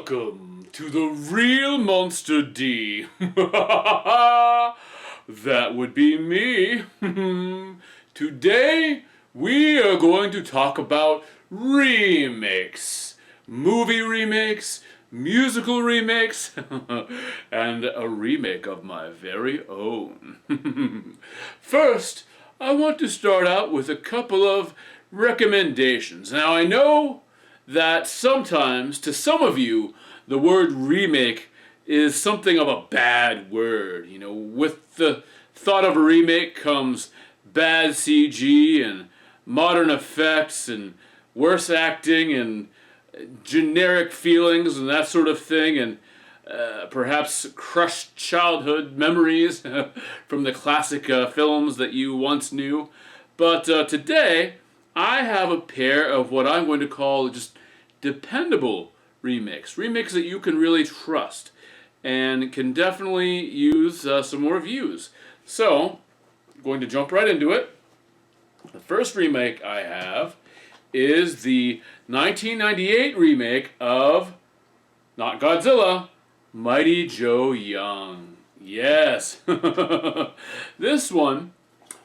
Welcome to the Real Monster D. That would be me. Today, we are going to talk about remakes. Movie remakes, musical remakes, and a remake of my very own. First, I want to start out with a couple of recommendations. Now, I know that sometimes, to some of you, the word remake is something of a bad word. You know, with the thought of a remake comes bad CG and modern effects and worse acting and generic feelings and that sort of thing, and perhaps crushed childhood memories from the classic films that you once knew. But today, I have a pair of what I'm going to call just dependable remakes. Remakes that you can really trust and can definitely use some more views. So, I'm going to jump right into it. The first remake I have is the 1998 remake of, not Godzilla, Mighty Joe Young. Yes. This one,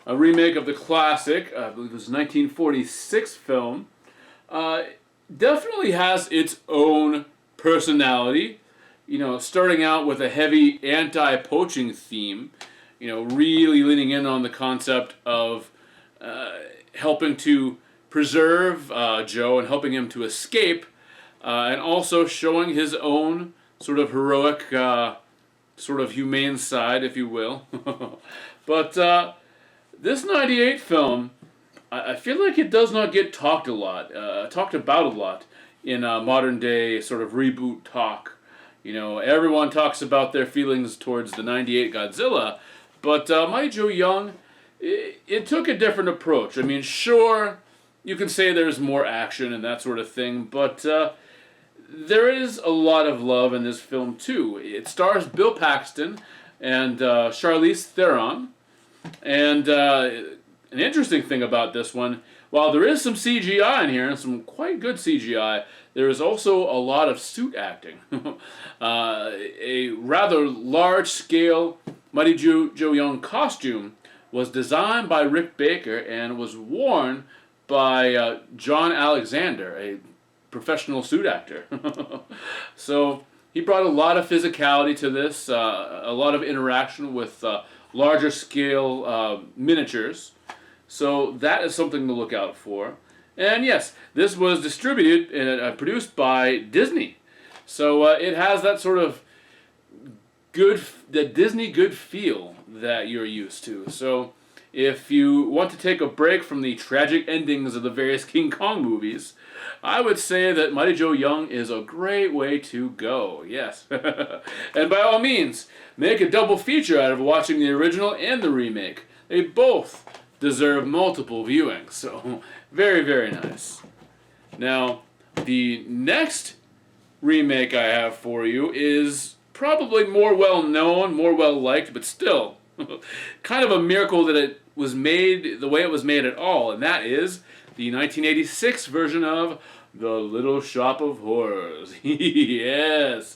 a remake of the classic, I believe it was 1946 film, definitely has its own personality. You know, starting out with a heavy anti-poaching theme, you know, really leaning in on the concept of helping to preserve Joe and helping him to escape, and also showing his own sort of heroic, sort of humane side, if you will. But this 98 film, I feel like it does not get talked about a lot in modern day sort of reboot talk. You know, everyone talks about their feelings towards the 98 Godzilla, but Mighty Joe Young, it took a different approach. I mean, sure, you can say there's more action and that sort of thing, but there is a lot of love in this film too. It stars Bill Paxton and Charlize Theron, and an interesting thing about this one, while there is some CGI in here, and some quite good CGI, there is also a lot of suit acting. A rather large-scale Mighty Joe Young costume was designed by Rick Baker and was worn by John Alexander, a professional suit actor. So he brought a lot of physicality to this, a lot of interaction with larger scale miniatures. So that is something to look out for. And yes, this was distributed and produced by Disney. So it has that sort of the Disney good feel that you're used to. So if you want to take a break from the tragic endings of the various King Kong movies, I would say that Mighty Joe Young is a great way to go. Yes. And by all means, make a double feature out of watching the original and the remake. They both deserve multiple viewings, so very, very nice. Now, the next remake I have for you is probably more well-known, more well-liked, but still kind of a miracle that it was made the way it was made at all, and that is the 1986 version of The Little Shop of Horrors. Yes!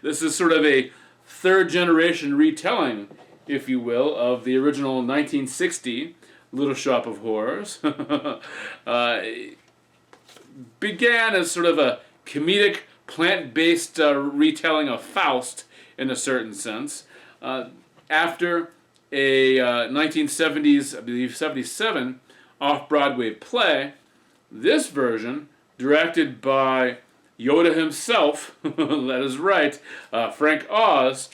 This is sort of a third-generation retelling, if you will, of the original 1960 Little Shop of Horrors. Began as sort of a comedic, plant-based retelling of Faust, in a certain sense. After a 1970s, I believe 77, off-Broadway play, this version, directed by Yoda himself, that is right, Frank Oz,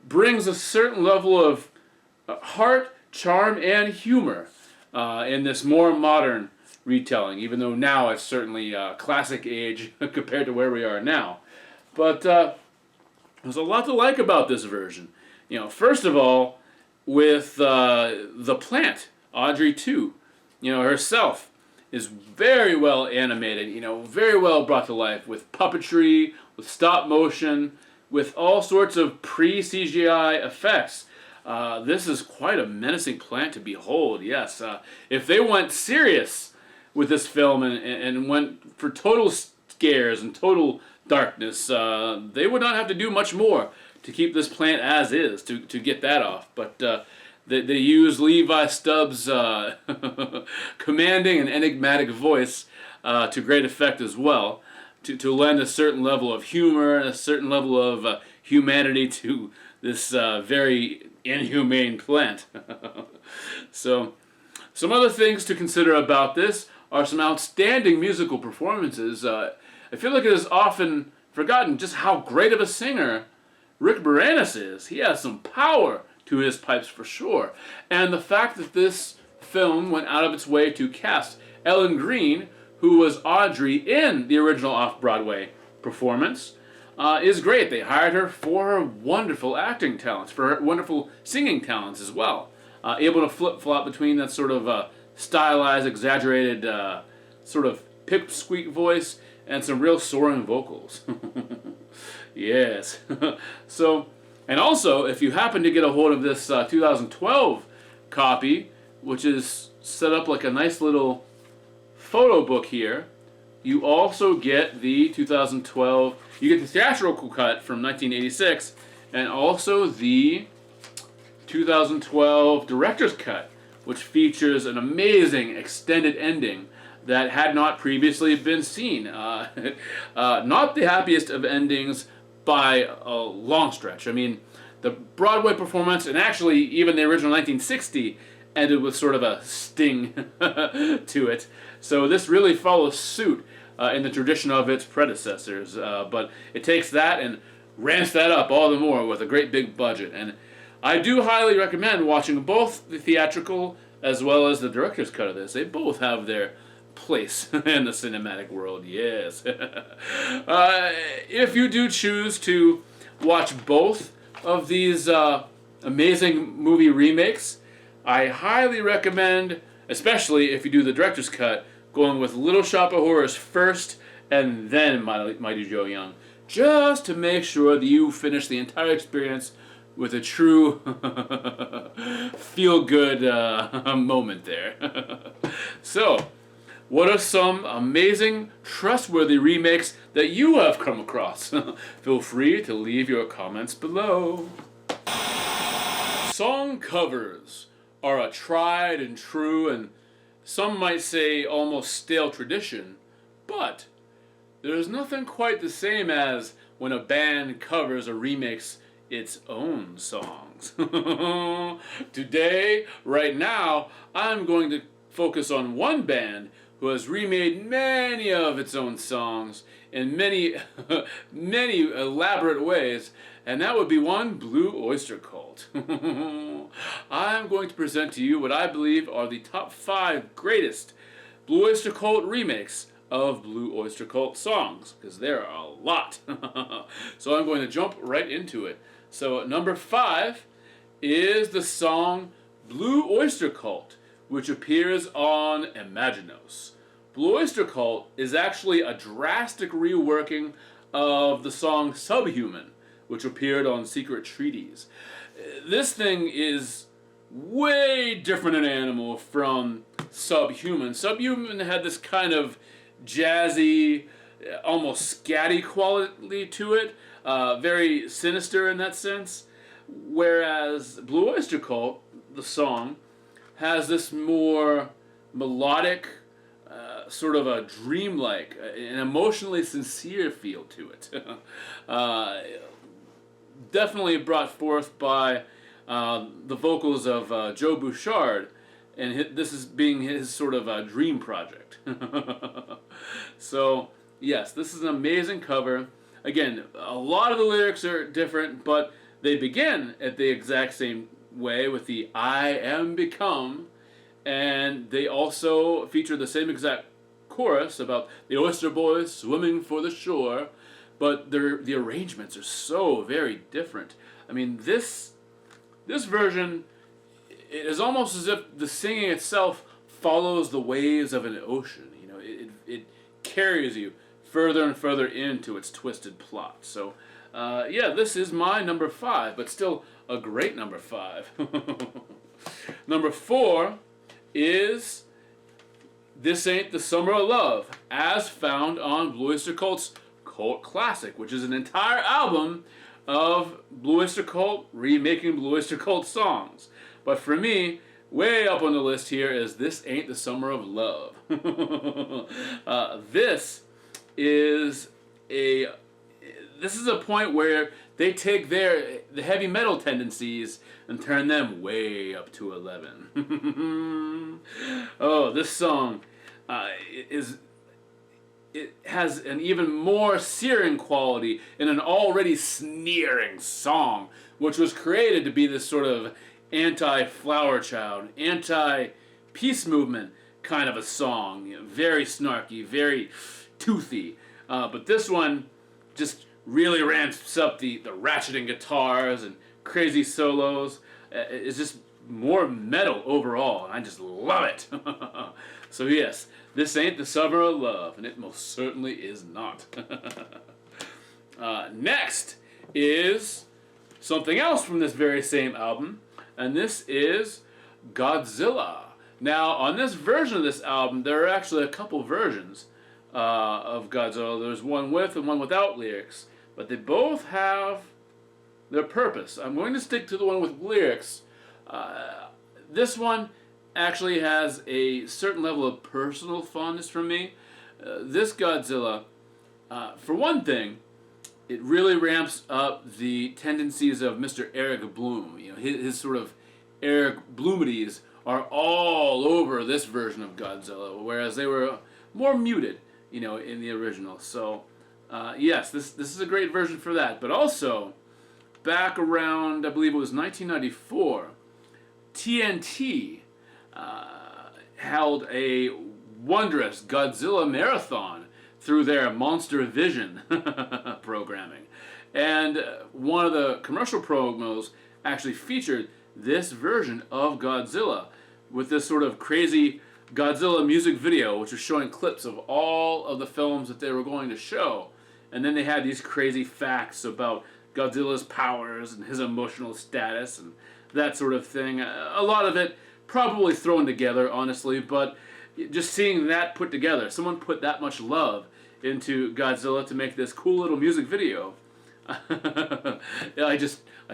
brings a certain level of heart, charm, and humor in this more modern retelling, even though now it's certainly classic age compared to where we are now. But there's a lot to like about this version. You know, first of all, with the plant, Audrey 2, you know, herself is very well animated, you know, very well brought to life with puppetry, with stop motion, with all sorts of pre-CGI effects. This is quite a menacing plant to behold, yes. If they went serious with this film and went for total scares and total darkness. They would not have to do much more to keep this plant as is, to get that off. But they use Levi Stubbs' commanding and enigmatic voice to great effect as well, to lend a certain level of humor and a certain level of humanity to this very inhumane plant. So, some other things to consider about this are some outstanding musical performances. I feel like it is often forgotten just how great of a singer Rick Moranis is. He has some power to his pipes for sure. And the fact that this film went out of its way to cast Ellen Greene, who was Audrey in the original off-Broadway performance, is great. They hired her for her wonderful acting talents, for her wonderful singing talents as well. Able to flip-flop between that sort of stylized, exaggerated, sort of pipsqueak voice and some real soaring vocals. Yes. So, and also, if you happen to get a hold of this 2012 copy, which is set up like a nice little photo book here, you also get the 2012, you get the theatrical cut from 1986, and also the 2012 director's cut, which features an amazing extended ending that had not previously been seen. Not the happiest of endings by a long stretch. I mean, the Broadway performance, and actually even the original 1960, ended with sort of a sting to it. So this really follows suit in the tradition of its predecessors. But it takes that and ramps that up all the more with a great big budget. And I do highly recommend watching both the theatrical as well as the director's cut of this. They both have their place in the cinematic world, yes. If you do choose to watch both of these amazing movie remakes, I highly recommend, especially if you do the director's cut, going with Little Shop of Horrors first and then Mighty Joe Young, just to make sure that you finish the entire experience with a true feel-good moment there. So, what are some amazing, trustworthy remakes that you have come across? Feel free to leave your comments below. Song covers are a tried and true, and some might say almost stale tradition, but there's nothing quite the same as when a band covers or remakes its own songs. Today, right now, I'm going to focus on one band who has remade many of its own songs in many, many elaborate ways, and that would be one Blue Oyster Cult. I'm going to present to you what I believe are the top 5 greatest Blue Oyster Cult remakes of Blue Oyster Cult songs, because there are a lot. So I'm going to jump right into it. So number 5 is the song Blue Oyster Cult, which appears on Imaginos. Blue Oyster Cult is actually a drastic reworking of the song Subhuman, which appeared on Secret Treaties. This thing is way different an animal from Subhuman. Subhuman had this kind of jazzy, almost scatty quality to it, very sinister in that sense, whereas Blue Oyster Cult, the song, has this more melodic, sort of a dreamlike, an emotionally sincere feel to it. Definitely brought forth by the vocals of Joe Bouchard, and this is being his sort of dream project. So, yes, this is an amazing cover. Again, a lot of the lyrics are different, but they begin at the exact same way with the I am become, and they also feature the same exact chorus about the oyster boys swimming for the shore, but the arrangements are so very different. I mean, this version, it is almost as if the singing itself follows the waves of an ocean. You know, it carries you further and further into its twisted plot. So, yeah, this is my number 5, but still a great number 5. Number 4 is This Ain't the Summer of Love, as found on Bluester Cult's Cult Classic, which is an entire album of Bluester Cult remaking Bluester Cult songs. But for me, way up on the list here is This Ain't the Summer of Love. This is a point where they take the heavy metal tendencies and turn them way up to 11. Oh, this song it has an even more searing quality in an already sneering song, which was created to be this sort of anti-Flower Child, anti-peace movement kind of a song. You know, very snarky, very toothy. But this one just really ramps up the ratcheting guitars and crazy solos. It's just more metal overall, and I just love it. So yes, this ain't the summer of love, and it most certainly is not. Next is something else from this very same album, and this is Godzilla. Now, on this version of this album, there are actually a couple versions of Godzilla. There's one with and one without lyrics, but they both have their purpose. I'm going to stick to the one with lyrics. This one actually has a certain level of personal fondness for me. This Godzilla, for one thing, it really ramps up the tendencies of Mr. Eric Bloom. You know, his sort of Eric Bloomities are all over this version of Godzilla, whereas they were more muted, you know, in the original. So, yes, this is a great version for that. But also, back around, I believe it was 1994, TNT held a wondrous Godzilla marathon through their Monster Vision programming. And one of the commercial promos actually featured this version of Godzilla with this sort of crazy Godzilla music video, which was showing clips of all of the films that they were going to show. And then they had these crazy facts about Godzilla's powers and his emotional status and that sort of thing. A lot of it probably thrown together, honestly, but just seeing that put together, someone put that much love into Godzilla to make this cool little music video. I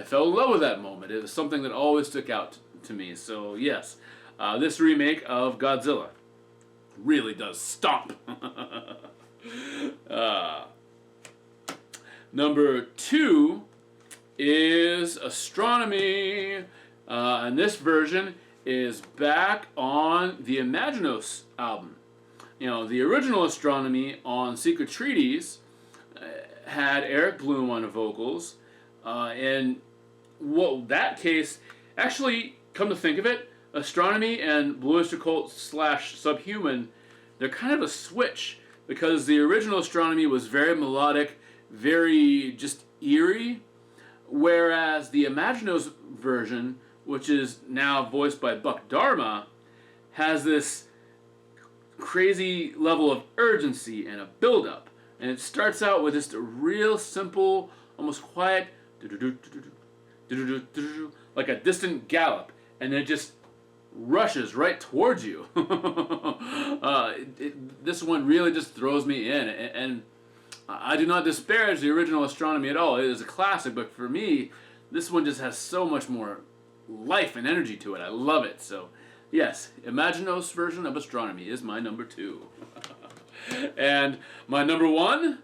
fell in love with that moment. It was something that always stuck out to me. So yes, this remake of Godzilla really does stomp. Number 2 is Astronomy, and this version is back on the Imaginos album. You know, the original Astronomy on Secret Treaties had Eric Bloom on the vocals, and that case, actually, come to think of it, Astronomy and Bluester Cult / Subhuman, they're kind of a switch, because the original Astronomy was very melodic, very just eerie, whereas the Imaginos version, which is now voiced by Buck Dharma, has this crazy level of urgency and a build-up. And it starts out with just a real simple, almost quiet, like a distant gallop, and then it just rushes right towards you. This one really just throws me in, and I do not disparage the original Astronomy at all. It is a classic, but for me, this one just has so much more life and energy to it. I love it. So, yes, Imaginos version of Astronomy is my number 2. And my number 1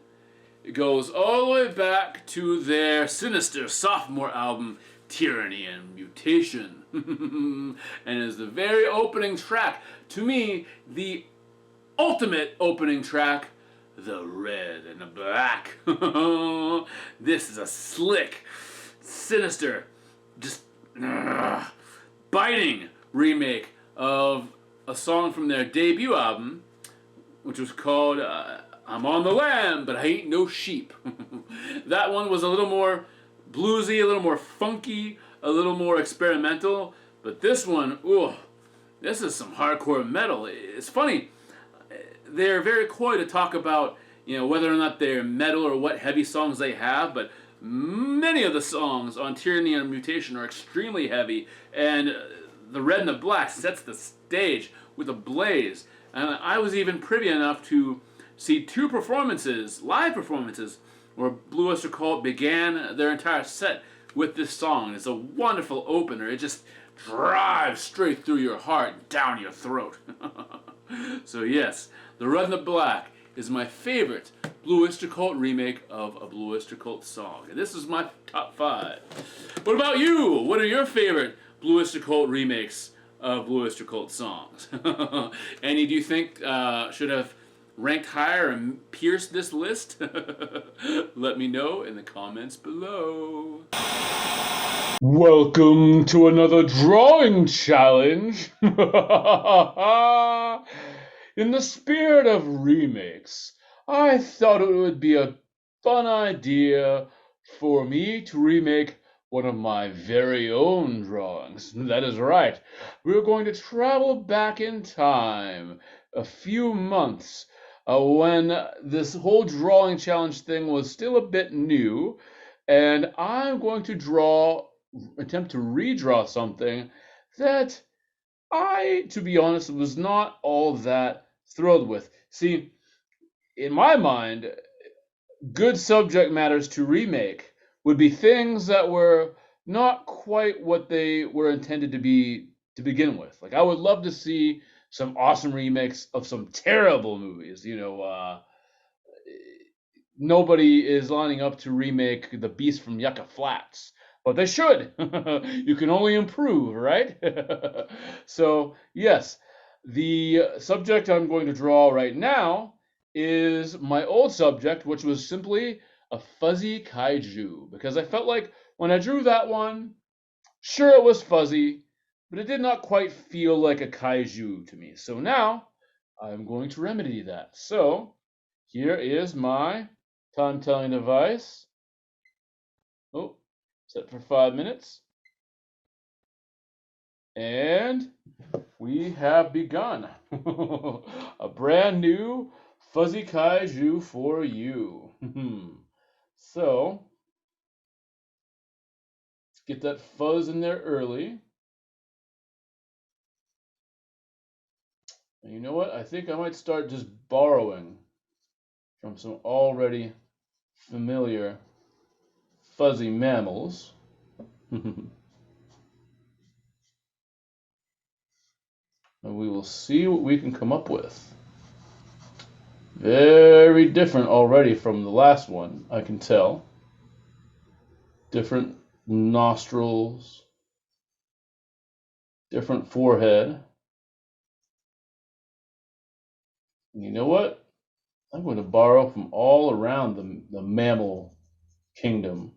goes all the way back to their sinister sophomore album, Tyranny and Mutation. And is the very opening track. To me, the ultimate opening track, The Red and the Black. This is a slick, sinister, just biting remake of a song from their debut album, which was called I'm on the Lam, but I ain't no sheep. That one was a little more bluesy, a little more funky, a little more experimental, but this one, ooh, this is some hardcore metal. It's funny, they're very coy to talk about, you know, whether or not they're metal or what heavy songs they have, but many of the songs on Tyranny and Mutation are extremely heavy, and The Red and the Black sets the stage with a blaze. And I was even privy enough to see two performances, live performances, where Bluester Cult began their entire set with this song. It's a wonderful opener. It just drives straight through your heart, down your throat. So yes, The Red and the Black is my favorite Bluester Cult remake of a Bluester Cult song. And this is my top 5. What about you? What are your favorite Bluester Cult remakes of Bluester Cult songs? Any do you think should have ranked higher and pierced this list? Let me know in the comments below. Welcome to another drawing challenge. In the spirit of remakes, I thought it would be a fun idea for me to remake one of my very own drawings. That is right. We're going to travel back in time a few months when this whole drawing challenge thing was still a bit new, and I'm going to attempt to redraw something that to be honest, was not all that thrilled with. See, in my mind, good subject matters to remake would be things that were not quite what they were intended to be to begin with. Like, I would love to see some awesome remakes of some terrible movies. Nobody is lining up to remake The Beast from Yucca Flats, but they should. You can only improve, right? So, yes, the subject I'm going to draw right now is my old subject, which was simply a fuzzy kaiju, because I felt like when I drew that one, sure, it was fuzzy, but it did not quite feel like a kaiju to me. So now I'm going to remedy that. So here is my time-telling device. Oh, set for 5 minutes. And we have begun. A brand new fuzzy kaiju for you. So, let's get that fuzz in there early. And you know what? I think I might start just borrowing from some already familiar fuzzy mammals. And we will see what we can come up with. Very different already from the last one, I can tell. Different nostrils, different forehead. And you know what? I'm going to borrow from all around the mammal kingdom.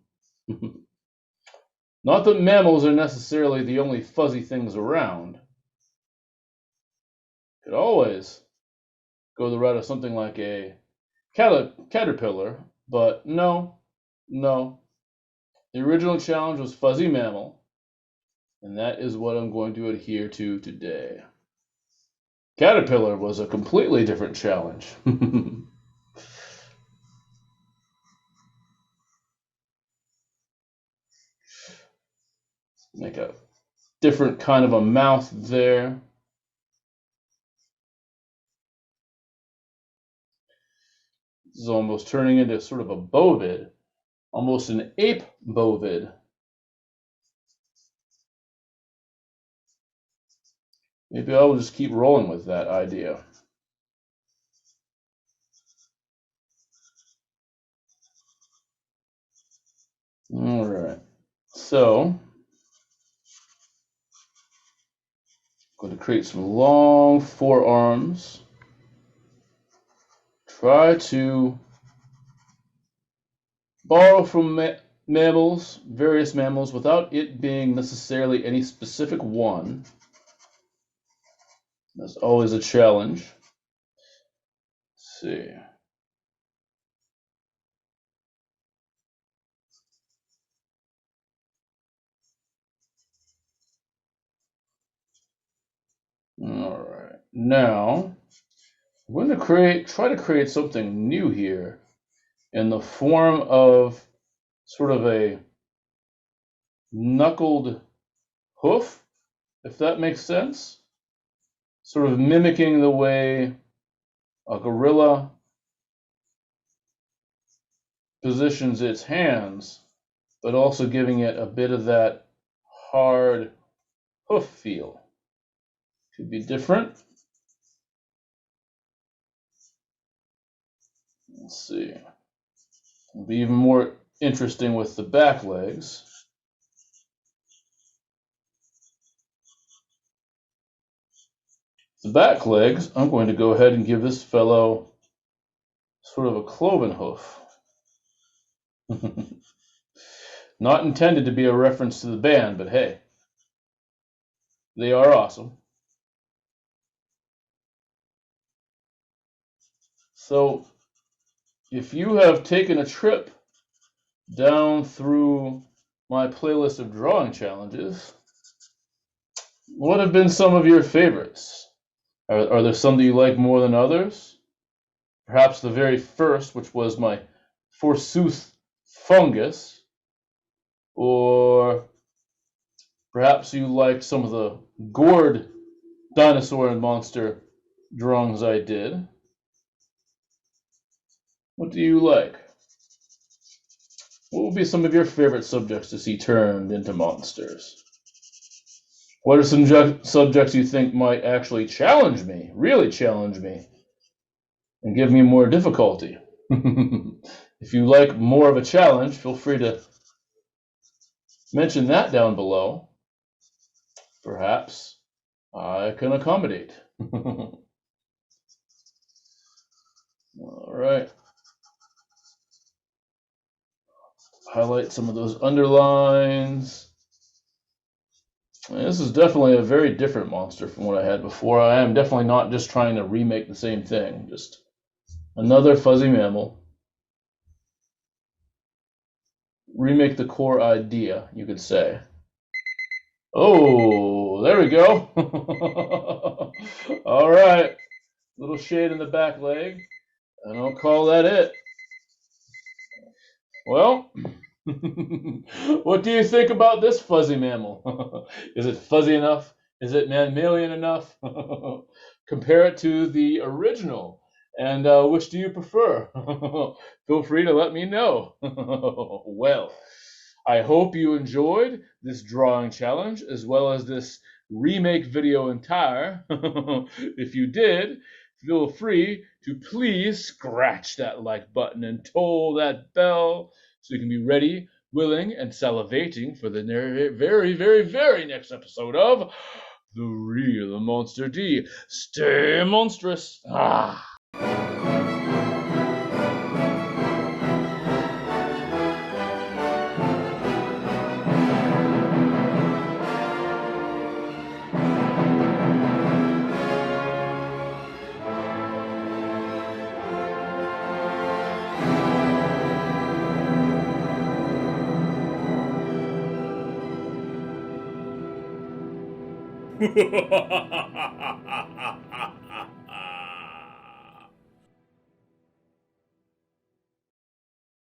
Not that mammals are necessarily the only fuzzy things around. Could always go the route of something like a caterpillar, but no. The original challenge was fuzzy mammal, and that is what I'm going to adhere to today. Caterpillar was a completely different challenge. Make a different kind of a mouth there. This is almost turning into sort of a bovid, almost an ape bovid. Maybe I'll just keep rolling with that idea. All right. So, I'm going to create some long forearms. Try to borrow from mammals, various mammals, without it being necessarily any specific one. That's always a challenge. Let's see. All right. Now, I'm going to try to create something new here in the form of sort of a knuckled hoof, if that makes sense. Sort of mimicking the way a gorilla positions its hands, but also giving it a bit of that hard hoof feel. Could be different. Let's see. It'll be even more interesting with the back legs. The back legs, I'm going to go ahead and give this fellow sort of a cloven hoof. Not intended to be a reference to the band, but hey, they are awesome. So, if you have taken a trip down through my playlist of drawing challenges, what have been some of your favorites? Are there some that you like more than others? Perhaps the very first, which was my forsooth fungus, or perhaps you liked some of the gourd dinosaur and monster drawings I did. What do you like? What would be some of your favorite subjects to see turned into monsters? What are some subjects you think might actually challenge me, really challenge me, and give me more difficulty? If you like more of a challenge, feel free to mention that down below. Perhaps I can accommodate. All right. Highlight some of those underlines. This is definitely a very different monster from what I had before. I am definitely not just trying to remake the same thing. Just another fuzzy mammal. Remake the core idea, you could say. Oh, there we go. All right. Little shade in the back leg. And I'll call that it. Well, what do you think about this fuzzy mammal? Is it fuzzy enough? Is it mammalian enough? Compare it to the original. And which do you prefer? Feel free to let me know. Well, I hope you enjoyed this drawing challenge as well as this remake video entire. If you did, feel free to please scratch that like button and toll that bell so you can be ready, willing, and salivating for the very, very, very next episode of The Real Monster D. Stay monstrous. Ah.